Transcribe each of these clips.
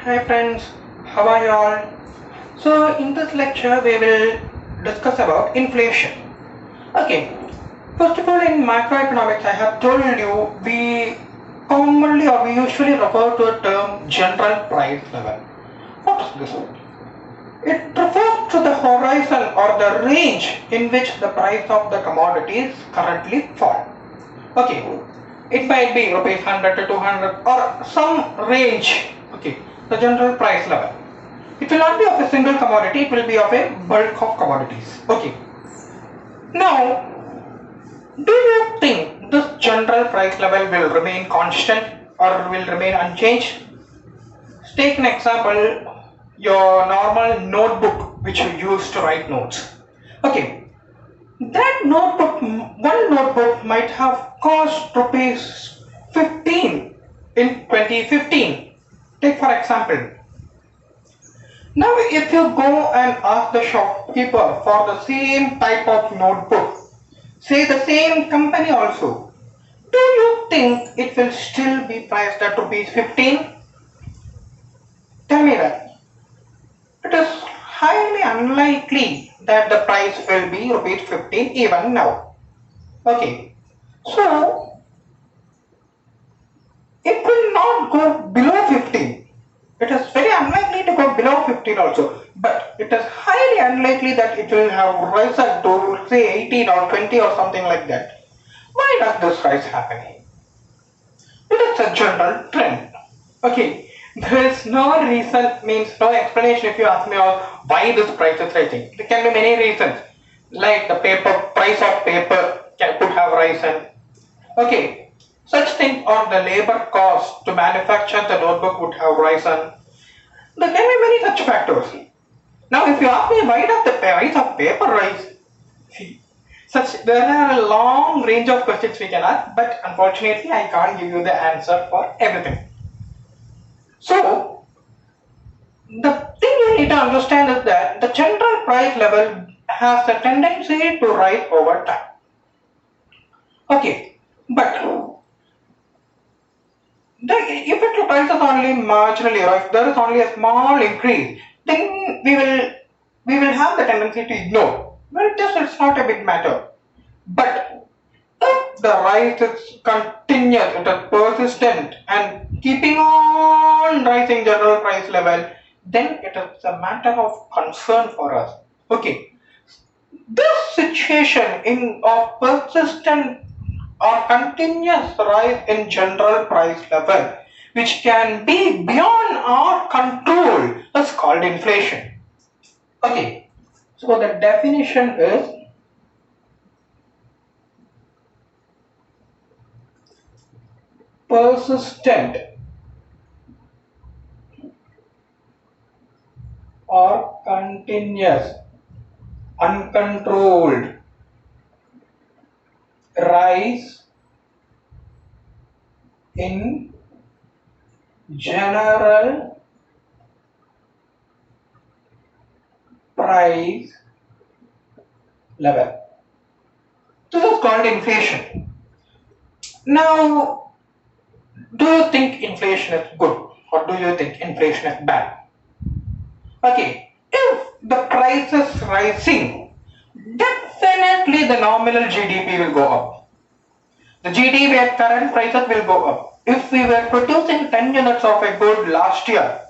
Hi friends, how are you all? So in this lecture we will discuss about inflation. Okay, first of all in macroeconomics I have told you we commonly or we usually refer to a term general price level. What is this? It refers to the horizon or the range in which the price of the commodities currently fall. Okay, it might be rupees 100 to 200 or some range. Okay, the general price level. It will not be of a single commodity, it will be of a bulk of commodities. Okay. Now, do you think this general price level will remain constant or will remain unchanged? Take an example, your normal notebook which you use to write notes. Okay, that notebook, one notebook might have cost rupees 15 in 2015. Take for example. Now if you go and ask the shopkeeper for the same type of notebook, say the same company also, do you think it will still be priced at rupees 15? Tell me that. It is highly unlikely that the price will be rupees 15 even now. Okay. So it will not go below 15. It is very unlikely to go below 15 also, but it is highly unlikely that it will have risen to say 18 or 20 or something like that. Why does this rise happen? It is a general trend. Okay, there is no reason, means no explanation if you ask me why this price is rising. There can be many reasons, like the price of paper could have risen. Okay, such things or the labor cost to manufacture the notebook would have risen. There can be many such factors. Now, if you ask me why does the price of paper rise, there are a long range of questions we can ask, but unfortunately, I can't give you the answer for everything. So, the thing you need to understand is that the general price level has a tendency to rise over time. Okay, but if it rises only marginally or if there is only a small increase, then we will have the tendency to ignore. Well, it's not a big matter. But if the rise is continuous, it is persistent and keeping on rising general price level, then it is a matter of concern for us. Okay. This situation of persistent or continuous rise in general price level, which can be beyond our control, is called inflation. Okay, so the definition is persistent or continuous, uncontrolled rise in general price level. This is called inflation. Now, do you think inflation is good or do you think inflation is bad? Okay, if the price is rising, definitely the nominal GDP will go up. The GDP at current prices will go up. If we were producing 10 units of a good last year,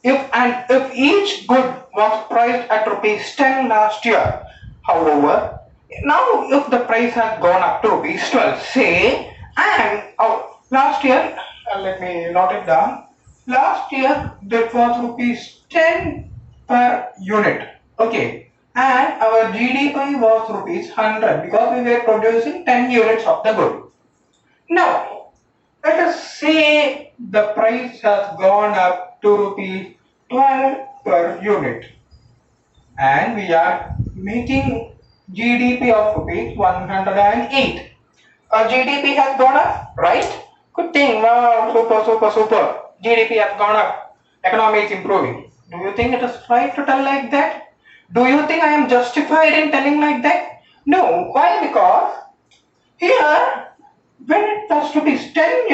if each good was priced at rupees 10 last year, however, now if the price has gone up to rupees 12, say, and last year, let me note it down, last year that was rupees 10 per unit, okay, and our GDP was rupees 100 because we were producing 10 units of the good. Now, let us say the price has gone up to rupees 12 per unit and we are making GDP of rupees 108. Our GDP has gone up, right? Good thing, wow, super. GDP has gone up, economy is improving. Do you think it is right to tell like that? Do you think I am justified in telling like that? No, why? Because here when it was rupees 10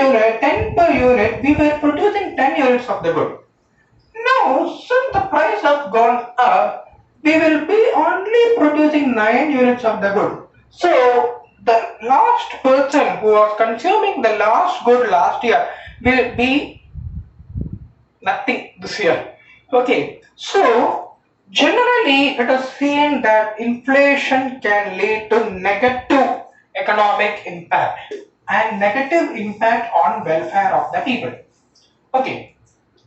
per unit, we were producing 10 units of the good. Now, since the price has gone up, we will be only producing 9 units of the good. So, the last person who was consuming the last good last year will be nothing this year. Okay, so generally it is seen that inflation can lead to negative economic impact and negative impact on welfare of the people. Okay,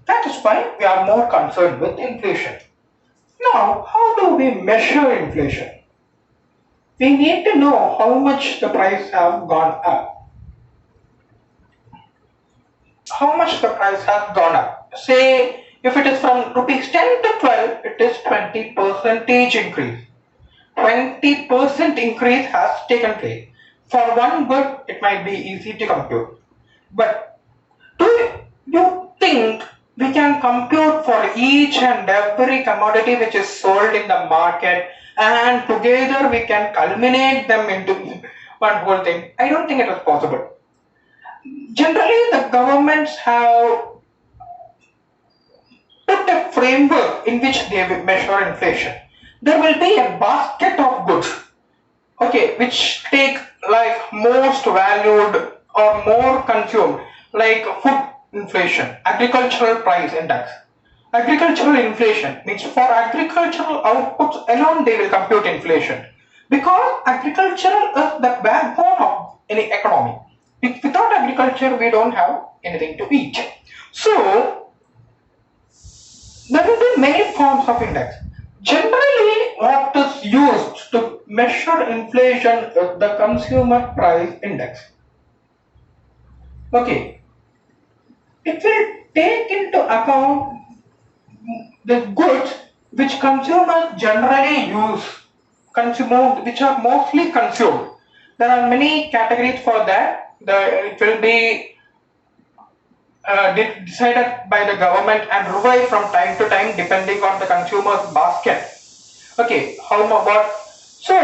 that is why we are more concerned with inflation. Now, how do we measure inflation? We need to know how much the price have gone up. How much the price has gone up. Say if it is from rupees 10 to 12, it is 20% increase. 20% increase has taken place. For one good, it might be easy to compute. But do you think we can compute for each and every commodity which is sold in the market and together we can culminate them into one whole thing? I don't think it is possible. Generally, the governments have put a framework in which they measure inflation. There will be a basket of goods, okay, which take like most valued or more consumed, like food inflation, agricultural price index. Agricultural inflation means for agricultural outputs alone they will compute inflation because agricultural is the backbone of any economy. Without agriculture, we don't have anything to eat. So, there will be many forms of index. Generally, what is used to measure inflation is the consumer price index. Okay, it will take into account the goods which consumers generally use, which are mostly consumed. There are many categories for that. It will be decided by the government and revised from time to time depending on the consumer's basket. Okay, so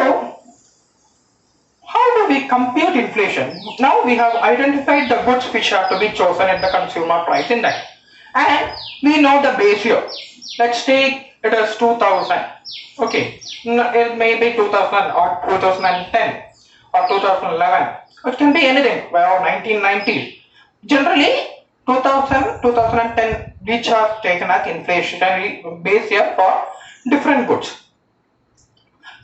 how do we compute inflation? Now we have identified the goods which are to be chosen at the consumer price index and we know the base year. Let's take it as 2000. Okay, it may be 2000 or 2010 or 2011. It can be anything, or 1990. Generally, 2000, 2010, which are taken as inflationary base year for different goods.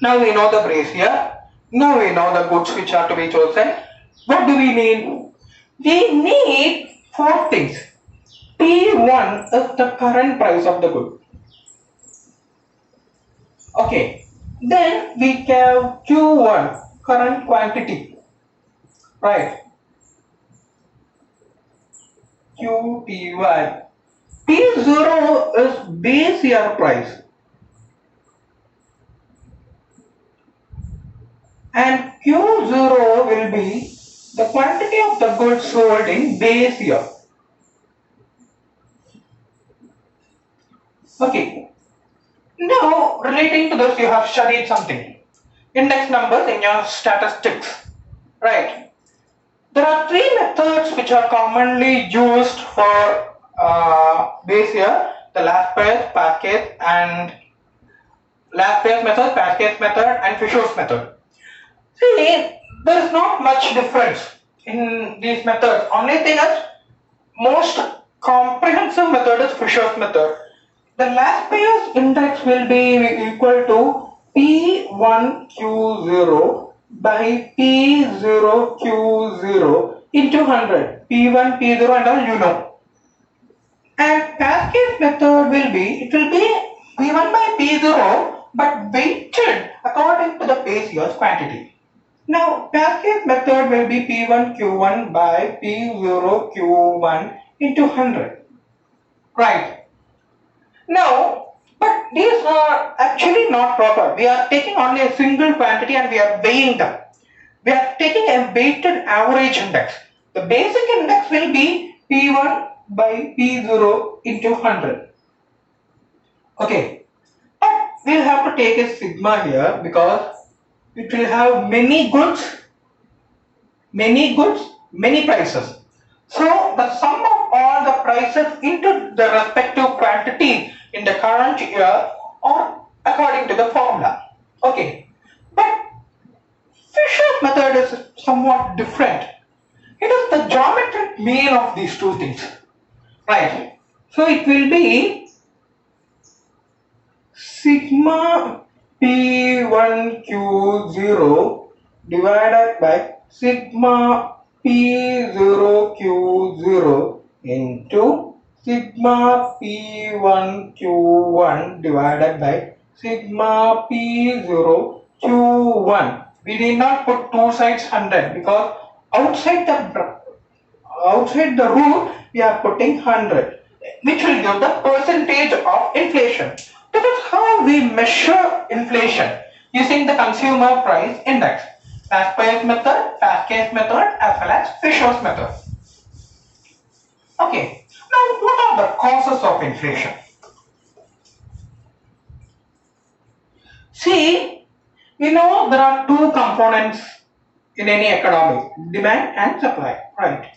Now we know the base year. Now we know the goods which are to be chosen. What do we need? We need 4 things. P1 is the current price of the good. Okay. Then we have Q1, current quantity. Right. QT1. P0 is base year price. And Q0 will be the quantity of the goods sold in base year. Okay. Now, relating to this, you have studied something. Index numbers in your statistics. Right. There are 3 methods which are commonly used for base year. The last price, past case, and last price method, past case method, and Fisher's method. See, there is not much difference in these methods. Only thing is, most comprehensive method is Fisher's method. The last price index will be equal to P1Q0 by P0Q0 into 100. P1, P0 and all you know. And past case method will be P1 by P0 but weighted according to the base year's quantity. Now, past case method will be P1Q1 by P0Q1 into 100. Right. Now, but these are actually not proper. We are taking only a single quantity and we are weighing them. We are taking a weighted average index. The basic index will be P1 by P0 into 100. Okay. But we will have to take a sigma here because it will have many goods, many prices. So the sum of all the prices into the respective quantity in the current year or according to the formula. Okay, but Fisher's method is somewhat different. It is the geometric mean of these two things, right? So it will be sigma P1Q0 divided by sigma P0Q0 into sigma P1Q1 divided by sigma P0Q1. We did not put two sides 100 because outside the rule we are putting 100, which will give the percentage of inflation. That is how we measure inflation using the consumer price index. Pascal's method, Pascal's method as well as Fisher's method. Okay, now what are the causes of inflation? See, we know there are two components in any economy, demand and supply, right?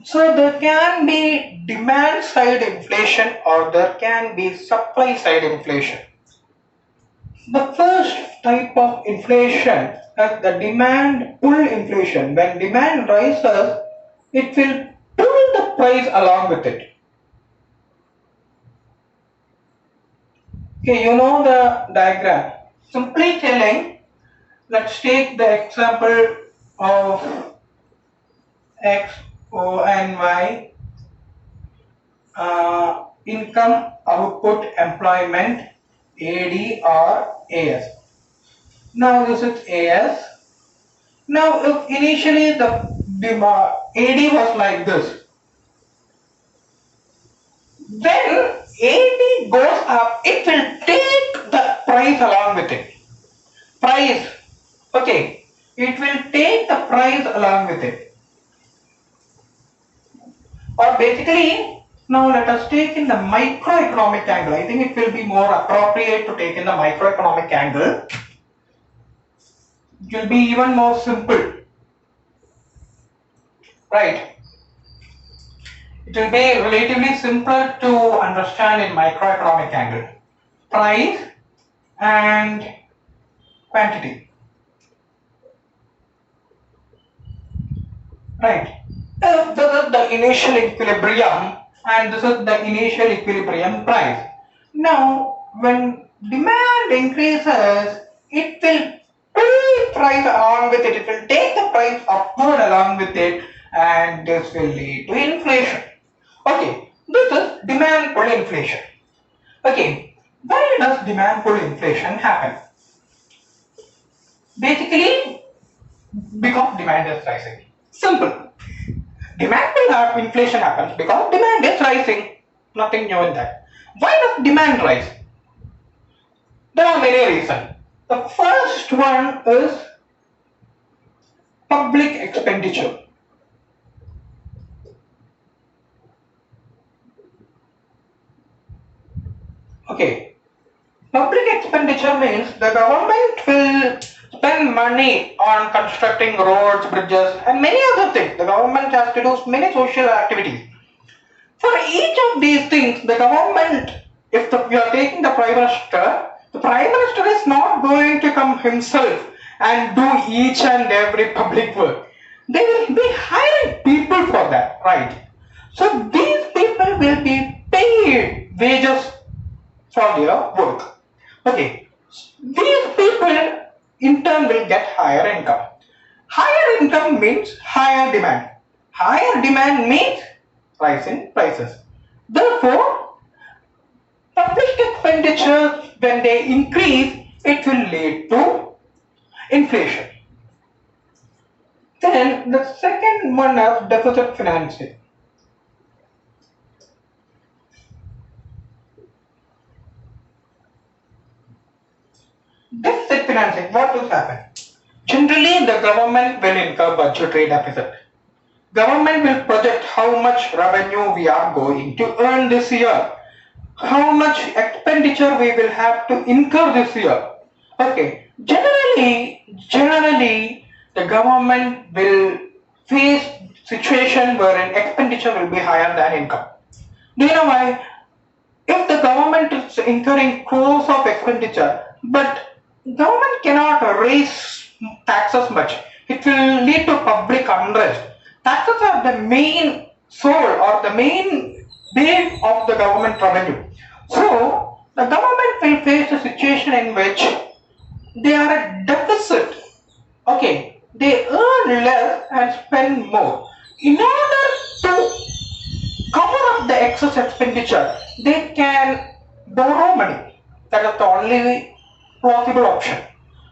So there can be demand side inflation or there can be supply side inflation. The first type of inflation is the demand pull inflation. When demand rises, it will pull the price along with it. Okay, you know the diagram. Simply telling, let's take the example of X, O and Y, income, output, employment, AD or AS. Now this is AS. Now if initially the AD was like this, when AD goes up, it will take the price along with it. Price, okay, it will take the price along with it. Or basically, now let us take in the microeconomic angle. I think it will be more appropriate to take in the microeconomic angle. It will be even more simple, right? It will be relatively simpler to understand in microeconomic angle. Price and quantity, right? This is the initial equilibrium and this is the initial equilibrium price. Now, when demand increases, it will pull price along with it. It will take the price upward along with it, and this will lead to inflation. Okay, this is demand pull inflation. Okay, why does demand pull inflation happen? Basically, because demand is rising. Simple. Demand pull inflation happens because demand is rising. Nothing new in that. Why does demand rise? There are many reasons. The first one is public expenditure. Okay. Public expenditure means the government will spend money on constructing roads, bridges, and many other things. The government has to do many social activities. For each of these things, the government, if you are taking the Prime Minister is not going to come himself and do each and every public work. They will be hiring people for that, right? So these people will be paid wages for their work. Okay, these people in turn will get higher income. Higher income means higher demand. Higher demand means rise in prices. Therefore, public expenditure, when they increase, it will lead to inflation. Then the second one is deficit financing. Deficit financing, what will happen? Generally, the government will incur budgetary deficit. Government will project how much revenue we are going to earn this year, how much expenditure we will have to incur this year. Okay, generally the government will face situation wherein expenditure will be higher than income. Do you know why? If the government is incurring crores of expenditure, but government cannot raise taxes much, it will lead to public unrest. Taxes are the main soul or the main base of the government revenue. So the government will face a situation in which they are at deficit. Okay, they earn less and spend more. In order to cover up the excess expenditure, they can borrow money. That is the only plausible option.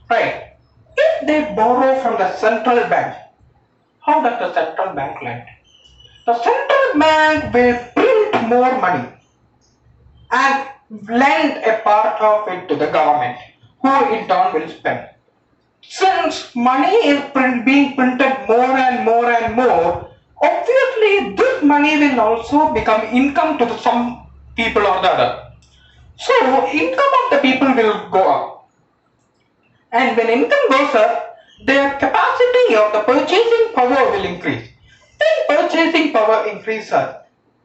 Right? If they borrow from the central bank, how does the central bank lend? The central bank will print more money and lend a part of it to the government, who in turn will spend. Since money is being printed more and more and more, obviously this money will also become income to some people or the other. So income of the people will go up. And when income goes up, their capacity of the purchasing power will increase. When purchasing power increases,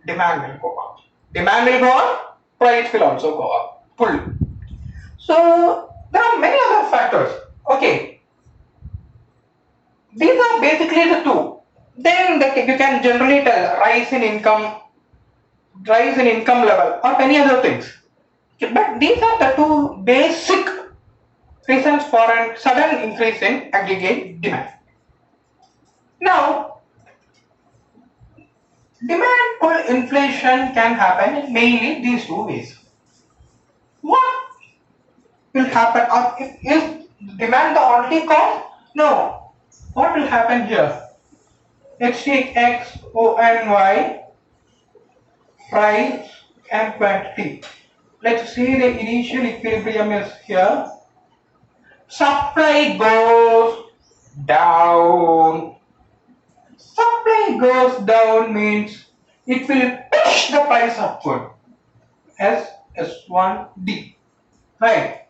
demand will go up. Demand will go up, price will also go up. Pull. So there are many other factors. Okay, these are basically the two. Then you can generally tell rise in income level, or any other things. But these are the two basic reasons for a sudden increase in aggregate demand. Now, demand pull inflation can happen in mainly these two ways. What will happen? Is demand the only cause? No. What will happen here? Let's take X, O, and Y, price, and quantity. Let's say the initial equilibrium is here. Supply goes down. Supply goes down means it will push the price upward. S1D. Right?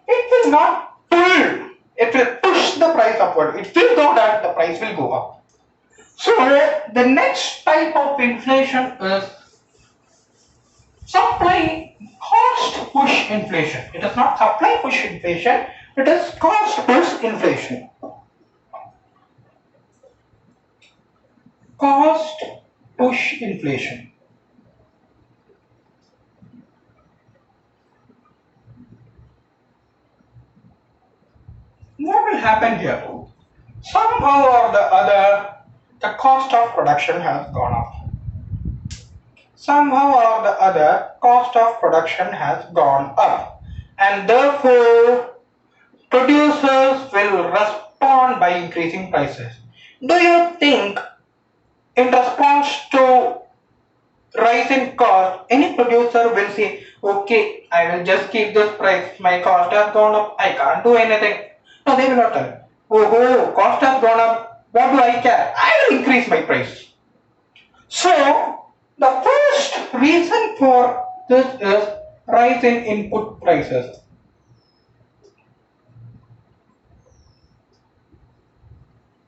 It will not pull. It will push the price upward. It will go down, the price will go up. So the next type of inflation is supply cost push inflation. It is not supply push inflation, it is cost push inflation. Cost push inflation. What will happen here? Somehow or the other, the cost of production has gone up. Somehow or the other, cost of production has gone up, and therefore producers will respond by increasing prices. Do you think in response to rise in cost, any producer will say, okay, I will just keep this price, my cost has gone up, I can't do anything? No, they will not tell. Oh, cost has gone up, what do I care? I will increase my price. So, the first reason for this is rise in input prices.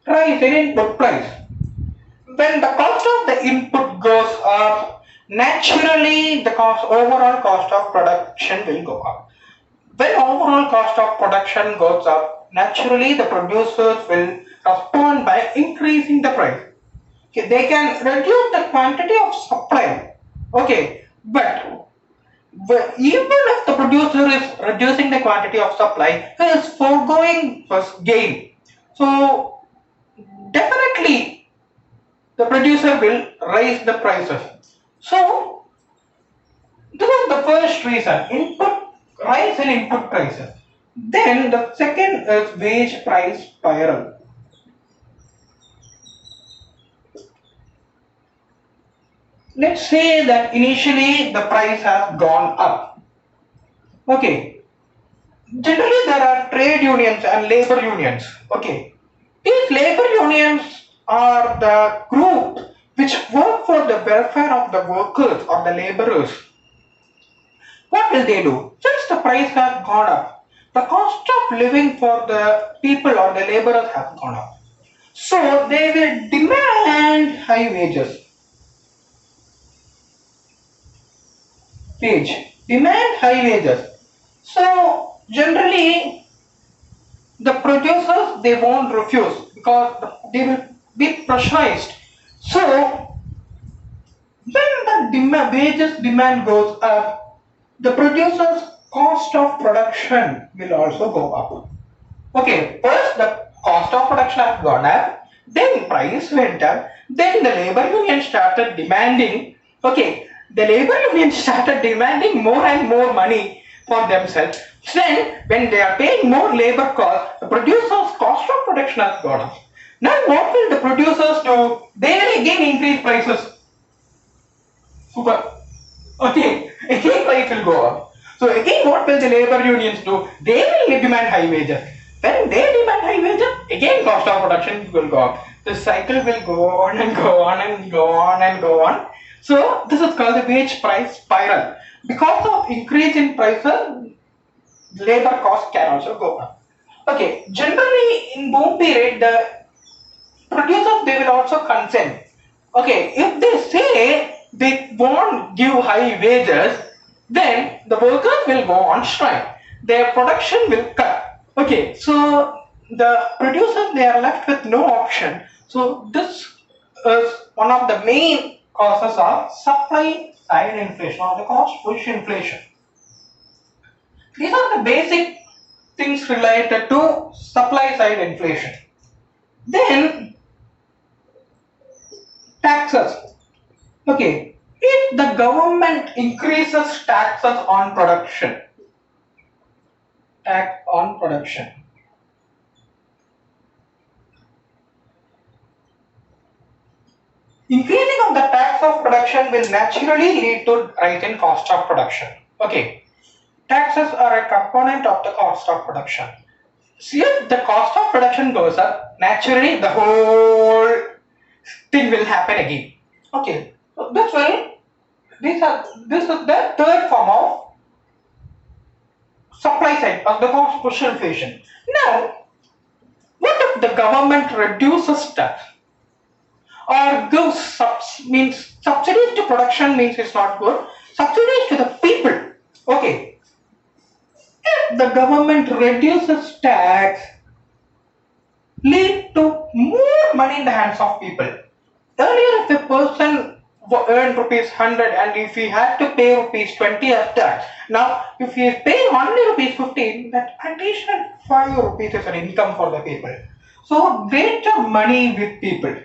Rise in input price. When the cost of the input goes up, naturally the overall cost of production will go up. When overall cost of production goes up, naturally the producers will respond by increasing the price. Okay, they can reduce the quantity of supply. Okay, but even if the producer is reducing the quantity of supply, he is foregoing first gain. So definitely the producer will raise the prices. So this is the first reason, rise in input prices. Then the second is wage price spiral. Let's say that initially the price has gone up. Okay. Generally there are trade unions and labor unions. Okay. These labor unions are the group which work for the welfare of the workers or the laborers. What will they do? Since the price has gone up, the cost of living for the people or the laborers has gone up. So they will demand high wages. wage, demand high wages. So generally the producers they won't refuse because they will be pressurized. So when the wages demand goes up, the producer's cost of production will also go up. Okay, first the cost of production has gone up, then price went up, then the labor union started demanding, okay, the labor union started demanding more and more money for themselves. Then when they are paying more labor cost, the producer's cost of production has gone up. Now what will the producers do? They will again increase prices. Super. Okay, again price will go up. So again what will the labor unions do? They will demand high wages. When they demand high wages, again cost of production will go up. The cycle will go on and go on and go on and go on. So this is called the wage price spiral. Because of increase in prices, labor cost can also go up. Okay, generally in boom period, the producers they will also consent. Okay, if they say they won't give high wages, then the workers will go on strike. Their production will cut. Okay, so the producers they are left with no option. So this is one of the main causes of supply side inflation or the cost push inflation. These are the basic things related to supply side inflation. Then taxes. Okay, if the government increases taxes on production, tax on production, increasing of the tax of production will naturally lead to rise in cost of production. Okay, taxes are a component of the cost of production. So if the cost of production goes up, naturally the whole thing will happen again. Okay, so that's why this is the third form of supply side of the cost push inflation. Now, what if the government reduces tax or gives subsidies to production means it's not good. Subsidies to the people. Okay. If the government reduces tax, lead to more money in the hands of people. Earlier, if a person earned rupees 100 and if he had to pay rupees 20 as tax, now if he is paying only rupees 15, that additional 5 rupees is an income for the people. So greater money with people.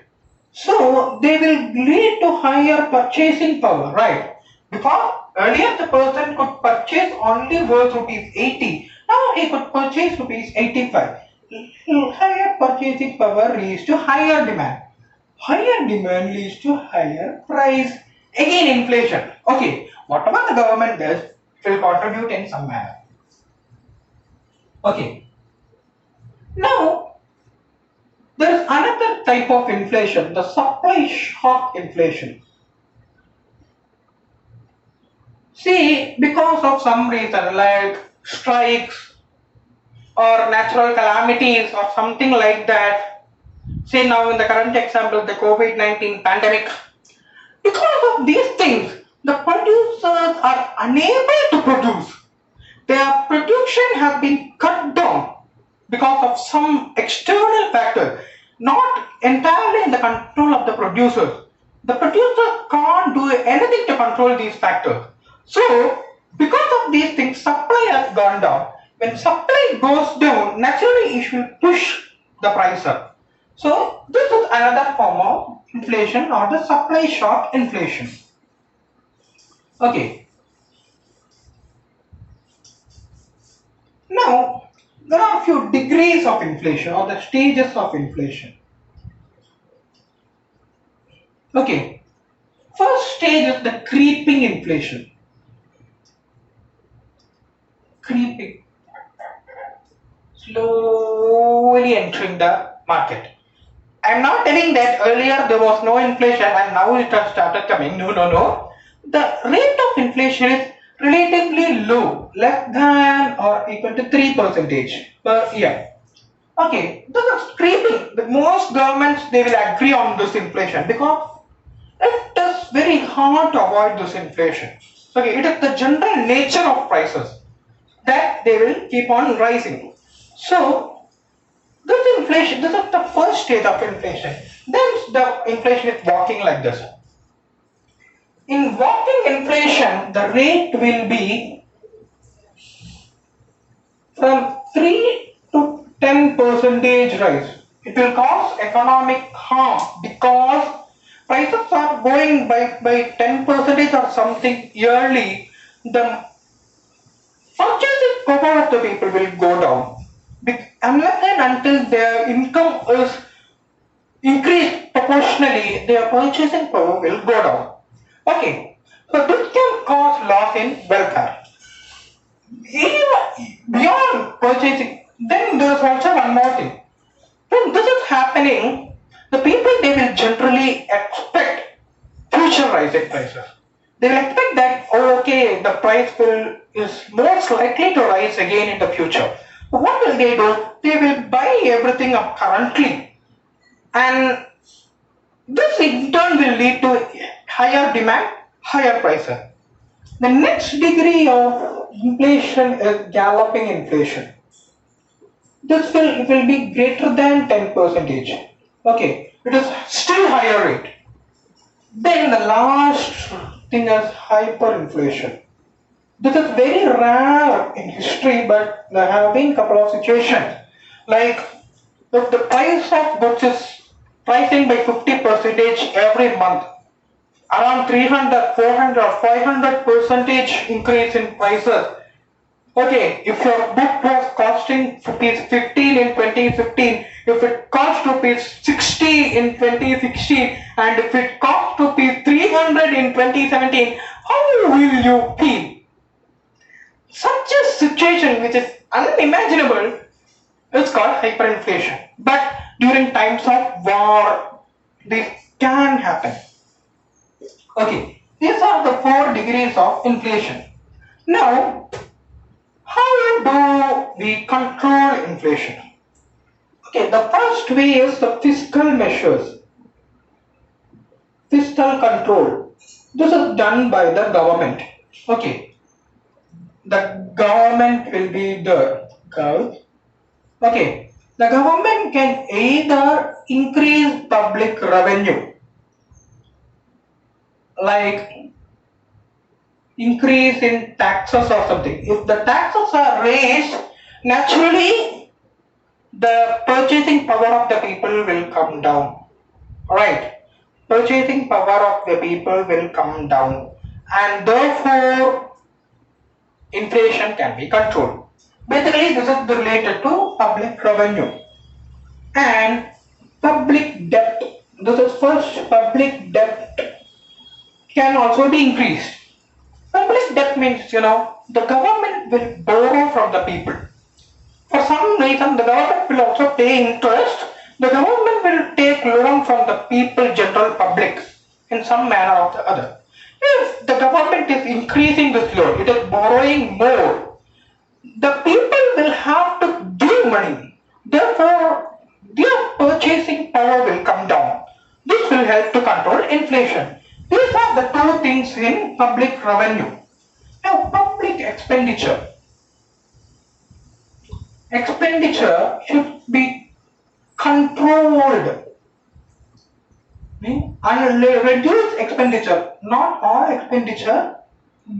So they will lead to higher purchasing power, right? Because earlier the person could purchase only worth rupees 80. Now he could purchase rupees 85. Higher purchasing power leads to higher demand. Higher demand leads to higher price. Again inflation. Okay, whatever the government does will contribute in some manner. Okay. Now there is another type of inflation, the supply shock inflation. See, because of some reason like strikes or natural calamities or something like that, say now in the current example, the COVID-19 pandemic, because of these things, the producers are unable to produce. Their production has been cut down because of some external factor, not entirely in the control of the producers. The producer can't do anything to control these factors. So, because of these things, supply has gone down. When supply goes down, naturally it will push the price up. So, this is another form of inflation or the supply shock inflation. Okay. Now, there are a few degrees of inflation or the stages of inflation. Okay. First stage is the creeping inflation. Creeping. Slowly entering the market. I'm not telling that earlier there was no inflation and now it has started coming. No, no, no. The rate of inflation is relatively low, less than or equal to 3% per year. Okay, this is creeping. The most governments they will agree on this inflation because it is very hard to avoid this inflation. Okay, it is the general nature of prices that they will keep on rising. So this inflation, this is the first stage of inflation. Then the inflation is walking like this. In walking inflation, the rate will be from 3 to 10 percentage rise. It will cause economic harm because prices are going by 10 percentage or something yearly. The purchasing power of the people will go down unless and until their income is increased proportionally, their purchasing power will go down. Okay, so this can cause loss in welfare. Even beyond purchasing, then there is also one more thing. When this is happening, the people they will generally expect future rising prices. They will expect that, oh, okay, the price will is most likely to rise again in the future. What will they do? They will buy everything up currently, and this in turn will lead to higher demand, higher prices. The next degree of inflation is galloping inflation. This will be greater than 10 percentage. Okay, it is still higher rate. Then the last thing is hyperinflation. This is very rare in history, but there have been couple of situations. Like if the price of goods is rising by 50 percentage every month, around 300, 400, 500 percentage increase in prices. Okay, if your book was costing rupees 15 in 2015, if it cost rupees 60 in 2016, and if it cost rupees 300 in 2017, how will you feel? Such a situation which is unimaginable is called hyperinflation. But during times of war, this can happen. Okay, these are the 4 degrees of inflation. Now, how do we control inflation? Okay, the first way is the fiscal measures, fiscal control. This is done by the government. Okay, the government will be the okay. The government can either increase public revenue, like increase in taxes or something. If the taxes are raised, naturally the purchasing power of the people will come down. Alright, purchasing power of the people will come down, and therefore inflation can be controlled. Basically, this is related to public revenue and public debt. This is first, public debt can also be increased. Public debt means, the government will borrow from the people. For some reason, the government will also pay interest. The government will take loan from the people, general public, in some manner or the other. If the government is increasing this loan, it is borrowing more, the people will have to give money. Therefore, their purchasing power will come down. This will help to control inflation. These are the 2 things in public revenue. Now, public expenditure. Expenditure should be controlled. And reduce expenditure. Not all expenditure.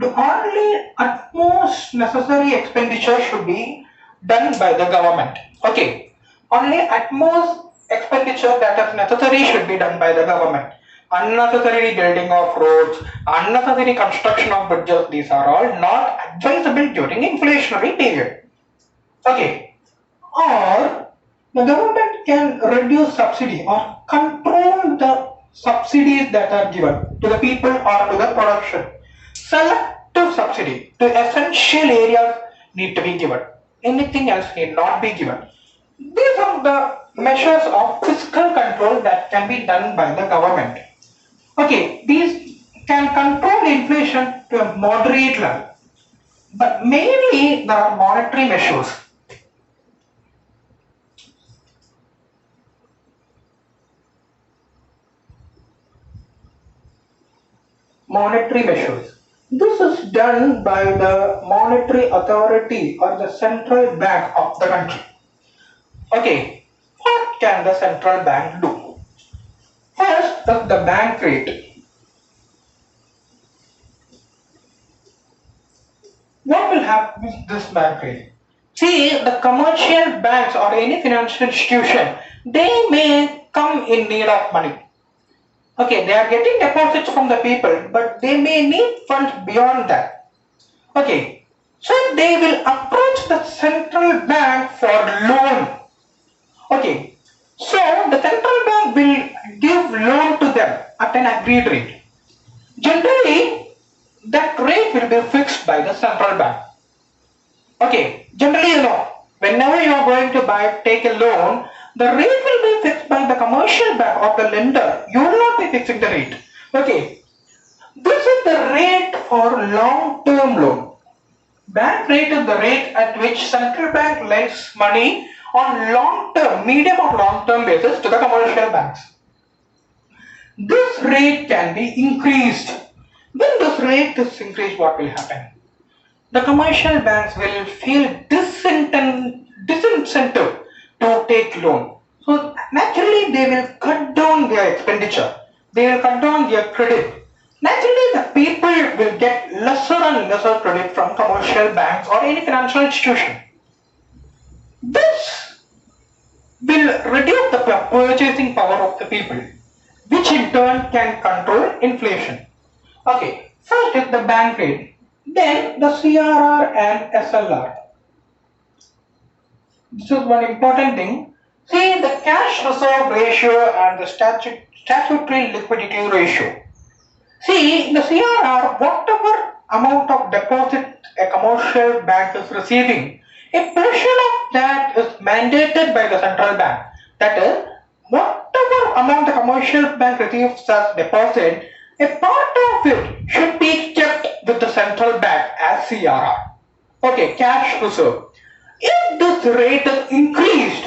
Only utmost necessary expenditure should be done by the government. Okay. Only utmost expenditure that is necessary should be done by the government. Unnecessary building of roads, unnecessary construction of bridges, these are all not advisable during inflationary period. Okay. Or the government can reduce subsidy or control the subsidies that are given to the people or to the production. Selective subsidy to essential areas need to be given. Anything else need not be given. These are the measures of fiscal control that can be done by the government. Okay, these can control inflation to a moderate level. But mainly there are monetary measures. Monetary measures. This is done by the monetary authority or the central bank of the country. Okay, what can the central bank do? First is the bank rate. What will happen with this bank rate? See, the commercial banks or any financial institution, they may come in need of money. Okay, they are getting deposits from the people, but they may need funds beyond that. Okay, so they will approach the central bank for loan. Okay, so the central bank will give loan to them at an agreed rate. Generally, that rate will be fixed by the central bank. Okay, generally, whenever you are going to take a loan, the rate will be fixed by the commercial bank or the lender. You will not be fixing the rate. Okay, this is the rate for long-term loan. Bank rate is the rate at which central bank lends money on long-term, medium or long-term basis to the commercial banks. This rate can be increased. When this rate is increased, what will happen? The commercial banks will feel disincentive to take loan. So naturally they will cut down their expenditure. They will cut down their credit. Naturally the people will get lesser and lesser credit from commercial banks or any financial institution. This will reduce the purchasing power of the people, which in turn can control inflation. Okay, first is the bank rate, then the CRR and SLR. This is one important thing. See the cash reserve ratio and the statutory liquidity ratio. See the CRR, whatever amount of deposit a commercial bank is receiving, a portion of that is mandated by the central bank. That is, whatever amount the commercial bank receives as deposit, a part of it should be kept with the central bank as CRR. Okay, cash reserve. If this rate is increased,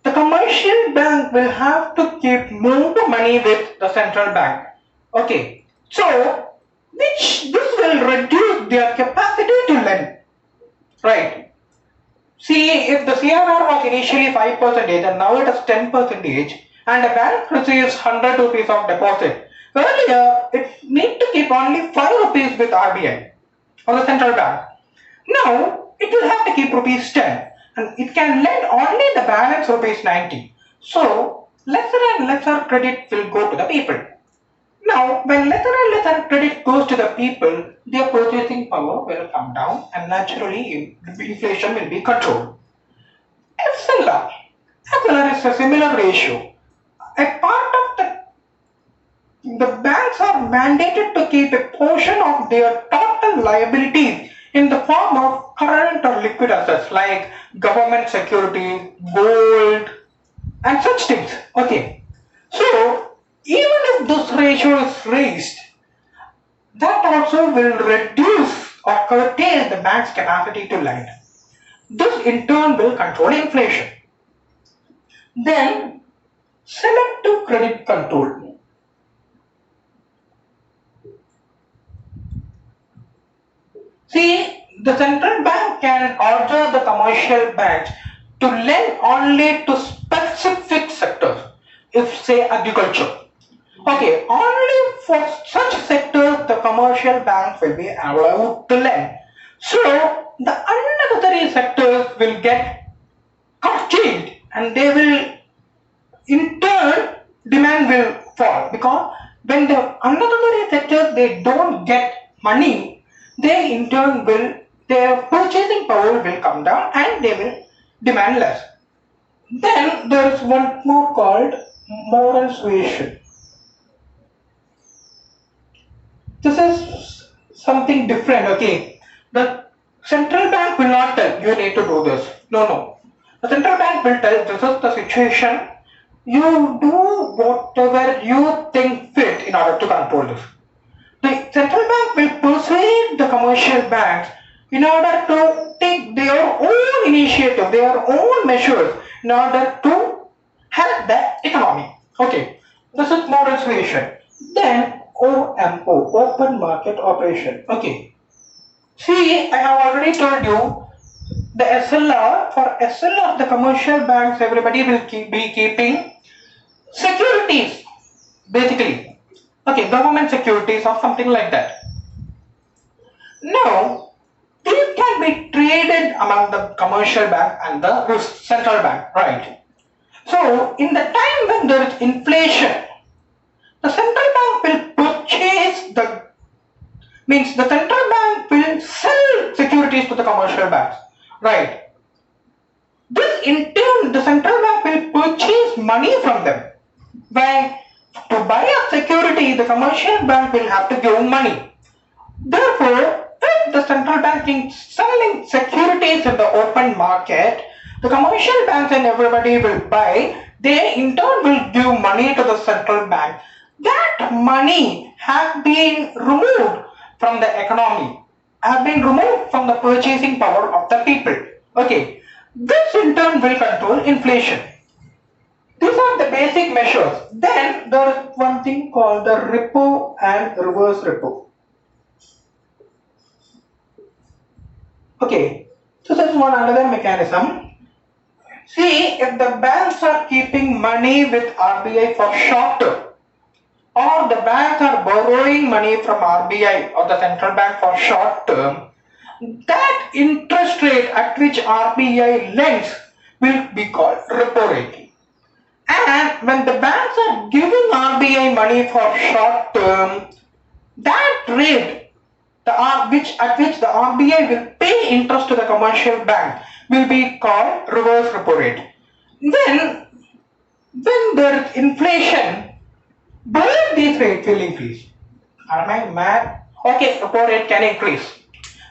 the commercial bank will have to keep more money with the central bank. Okay, so this will reduce their capacity to lend. Right. See, if the CRR was initially 5% and now it is 10%, and a bank receives 100 rupees of deposit, earlier it need to keep only 5 rupees with RBI or the central bank. Now it will have to keep rupees 10 and it can lend only the balance rupees 90. So lesser and lesser credit will go to the people. Now, when lesser and lesser credit goes to the people, their purchasing power will come down and naturally inflation will be controlled. SLR. SLR is a similar ratio. A part of the banks are mandated to keep a portion of their total liabilities in the form of current or liquid assets like government securities, gold, and such things. Okay. So, even if this ratio is raised, that also will reduce or curtail the bank's capacity to lend. This in turn will control inflation. Then, selective credit control. See, the central bank can order the commercial banks to lend only to specific sectors, if say agriculture. Okay, only for such sectors the commercial banks will be allowed to lend. So the unnecessary sectors will get curtailed and they will in turn demand will fall because when the unnecessary sectors they don't get money, they in turn will their purchasing power will come down and they will demand less. Then there is one more called moral suasion. This is something different, okay? The central bank will not tell you need to do this. No. The central bank will tell this is the situation. You do whatever you think fit in order to control this. The central bank will persuade the commercial banks in order to take their own initiative, their own measures in order to help the economy. Okay, this is moral suasion. Then OMO, open market operation. Okay. See, I have already told you the SLR, for SLR, the commercial banks, everybody will be keeping securities, basically. Okay, government securities or something like that. Now, these can be traded among the commercial bank and the central bank, right? So, in the time when there is inflation, the central bank will purchase the central bank will sell securities to the commercial banks, right? This in turn, the central bank will purchase money from them. When to buy a security, the commercial bank will have to give money. Therefore, if the central bank is selling securities in the open market, the commercial banks and everybody will buy. They in turn will give money to the central bank. That money has been removed from the economy, has been removed from the purchasing power of the people. Okay, this in turn will control inflation. These are the basic measures. Then there is one thing called the repo and reverse repo. Okay, so this is one another mechanism. See, if the banks are keeping money with RBI for short term, or the banks are borrowing money from RBI or the central bank for short term, that interest rate at which RBI lends will be called repo rate. And when the banks are giving RBI money for short term, that rate at which the RBI will pay interest to the commercial bank will be called reverse repo rate. Then, when there is inflation, both these rates will increase. Am I mad? Okay, repo rate can increase.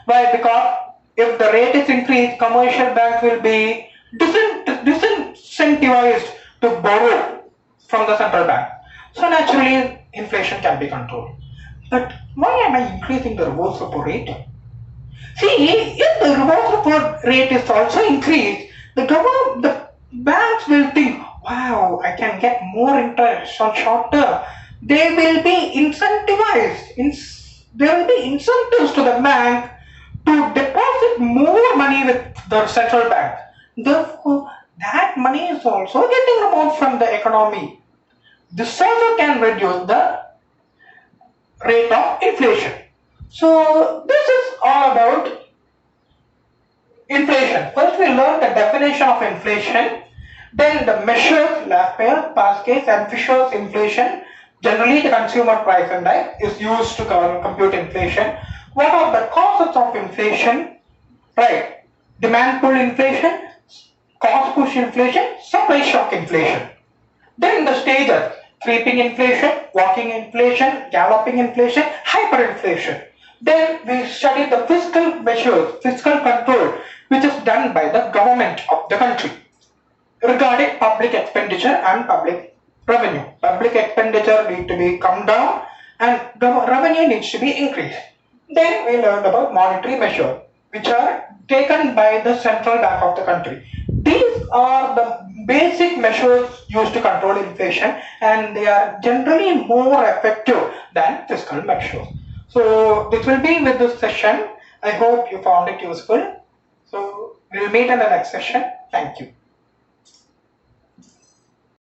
Why? Because if the rate is increased, commercial banks will be disincentivized to borrow from the central bank. So naturally, inflation can be controlled. But why am I increasing the reverse repo rate? See, if the reverse repo rate is also increased, the banks will think, wow, I can get more interest on short term. They will be incentivized. There will be incentives to the bank to deposit more money with the central bank. Therefore, that money is also getting removed from the economy. This also can reduce the rate of inflation. So this is all about inflation. First we learn the definition of inflation, then the measures, Lafayette, Pascal and Fisher's inflation. Generally the consumer price index is used to compute inflation. What are the causes of inflation? Right, demand pull inflation, cost push inflation, supply shock inflation. Then the stages, creeping inflation, walking inflation, galloping inflation, hyperinflation. Then we study the fiscal measures, fiscal control, which is done by the government of the country regarding public expenditure and public revenue. Public expenditure needs to be come down and revenue needs to be increased. Then we learned about monetary measures, which are taken by the central bank of the country. These are the basic measures used to control inflation, and they are generally more effective than fiscal measures. So this will be with this session. I hope you found it useful. So we'll meet in the next session. Thank you.